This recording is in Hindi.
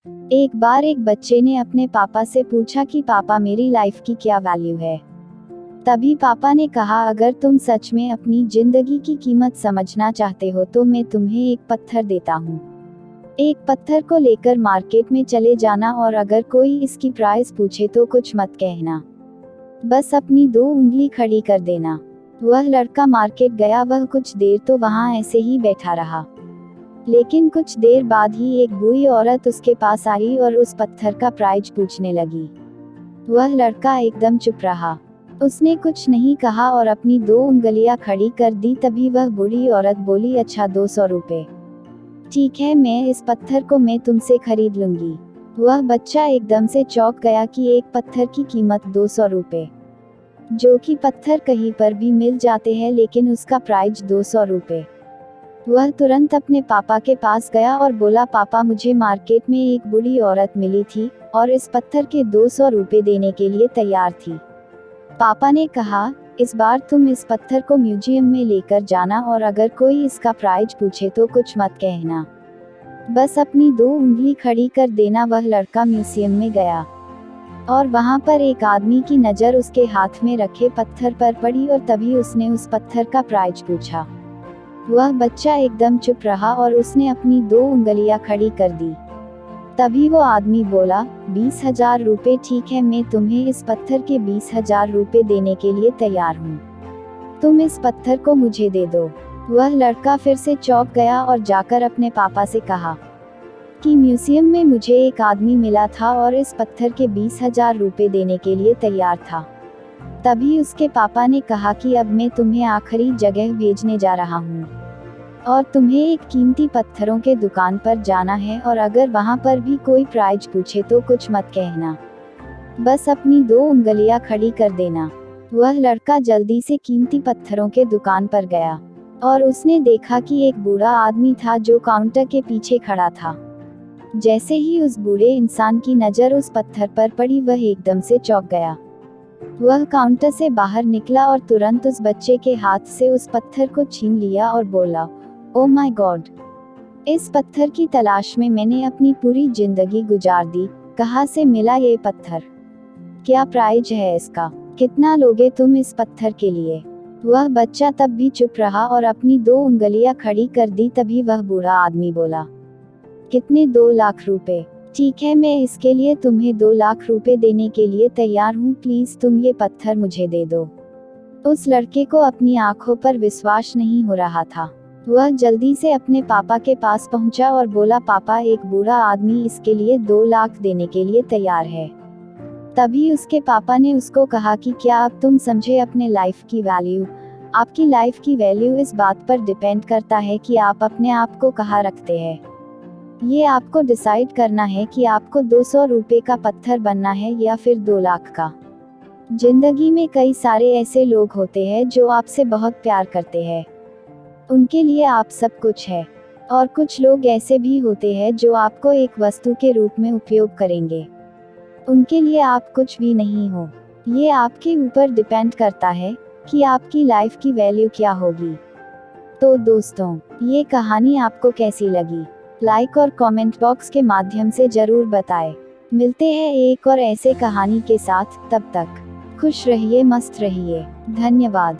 एक बार एक बच्चे ने अपने पापा से पूछा कि पापा मेरी लाइफ की क्या वैल्यू है। तभी पापा ने कहा, अगर तुम सच में अपनी जिंदगी की कीमत समझना चाहते हो तो मैं तुम्हें एक पत्थर देता हूँ। एक पत्थर को लेकर मार्केट में चले जाना और अगर कोई इसकी प्राइस पूछे तो कुछ मत कहना, बस अपनी 2 उंगली खड़ी कर देना। वह लड़का मार्केट गया। वह कुछ देर तो वहाँ ऐसे ही बैठा रहा, लेकिन कुछ देर बाद ही एक बूढ़ी औरत उसके पास आई और उस पत्थर का प्राइस पूछने लगी। वह लड़का एकदम चुप रहा। उसने कुछ नहीं कहा और अपनी 2 उंगलियां खड़ी कर दी। तभी वह बूढ़ी औरत बोली, अच्छा 200 रुपए, ठीक है, मैं इस पत्थर को मैं तुमसे खरीद लूंगी। वह बच्चा एकदम से चौंक गया कि एक पत्थर की कीमत 200 रुपए, जो कि पत्थर कहीं पर भी मिल जाते हैं, लेकिन उसका प्राइस 200 रुपए। वह तुरंत अपने पापा के पास गया और बोला, पापा मुझे मार्केट में एक बूढ़ी औरत मिली थी और इस पत्थर के 200 रुपए देने के लिए तैयार थी। पापा ने कहा, इस बार तुम इस पत्थर को म्यूजियम में लेकर जाना और अगर कोई इसका प्राइस पूछे तो कुछ मत कहना, बस अपनी 2 उंगली खड़ी कर देना। वह लड़का म्यूजियम में गया और वहां पर एक आदमी की नज़र उसके हाथ में रखे पत्थर पर पड़ी और तभी उसने उस पत्थर का प्राइस पूछा। वह बच्चा एकदम चुप रहा और उसने अपनी 2 उंगलियां खड़ी कर दी। तभी वो आदमी बोला, 20,000 रुपए, ठीक है, मैं तुम्हें इस पत्थर के 20,000 रुपए देने के लिए तैयार हूँ, तुम इस पत्थर को मुझे दे दो। वह लड़का फिर से चौंक गया और जाकर अपने पापा से कहा कि म्यूजियम में मुझे एक आदमी मिला था और इस पत्थर के 20,000 रुपए देने के लिए तैयार था। तभी उसके पापा ने कहा कि अब मैं तुम्हें आखिरी जगह भेजने जा रहा हूँ और तुम्हें एक कीमती पत्थरों के दुकान पर जाना है और अगर वहाँ पर भी कोई प्राइस पूछे तो कुछ मत कहना, बस अपनी 2 उंगलियां खड़ी कर देना। वह लड़का जल्दी से कीमती पत्थरों के दुकान पर गया और उसने देखा कि एक बूढ़ा आदमी था जो काउंटर के पीछे खड़ा था। जैसे ही उस बूढ़े इंसान की नज़र उस पत्थर पर पड़ी, वह एकदम से चौंक गया। वह काउंटर से बाहर निकला और तुरंत उस बच्चे के हाथ से उस पत्थर को छीन लिया और बोला, ओ माय गॉड, इस पत्थर की तलाश में मैंने अपनी पूरी जिंदगी गुजार दी। कहाँ से मिला ये पत्थर? क्या प्राइस है इसका? कितना लोगे तुम इस पत्थर के लिए? वह बच्चा तब भी चुप रहा और अपनी 2 उंगलियां खड़ी कर दी। तभी वह बूढ़ा आदमी बोला, कितने? 2 लाख रुपए, ठीक है, मैं इसके लिए तुम्हें 2 लाख रुपए देने के लिए तैयार हूँ, प्लीज तुम ये पत्थर मुझे दे दो। उस लड़के को अपनी आंखों पर विश्वास नहीं हो रहा था। वह जल्दी से अपने पापा के पास पहुंचा और बोला, पापा एक बूढ़ा आदमी इसके लिए 2 लाख देने के लिए तैयार है। तभी उसके पापा ने उसको कहा कि क्या अब तुम समझे अपने लाइफ की वैल्यू? आपकी लाइफ की वैल्यू इस बात पर डिपेंड करता है कि आप अपने आप को कहाँ रखते हैं। ये आपको डिसाइड करना है कि आपको 200 रुपए का पत्थर बनना है या फिर 2 लाख का। जिंदगी में कई सारे ऐसे लोग होते हैं जो आपसे बहुत प्यार करते हैं, उनके लिए आप सब कुछ है, और कुछ लोग ऐसे भी होते हैं जो आपको एक वस्तु के रूप में उपयोग करेंगे, उनके लिए आप कुछ भी नहीं हो। ये आपके ऊपर डिपेंड करता है कि आपकी लाइफ की वैल्यू क्या होगी। तो दोस्तों, ये कहानी आपको कैसी लगी? लाइक और कमेंट बॉक्स के माध्यम से जरूर बताएं। मिलते हैं एक और ऐसे कहानी के साथ, तब तक खुश रहिए, मस्त रहिए। धन्यवाद।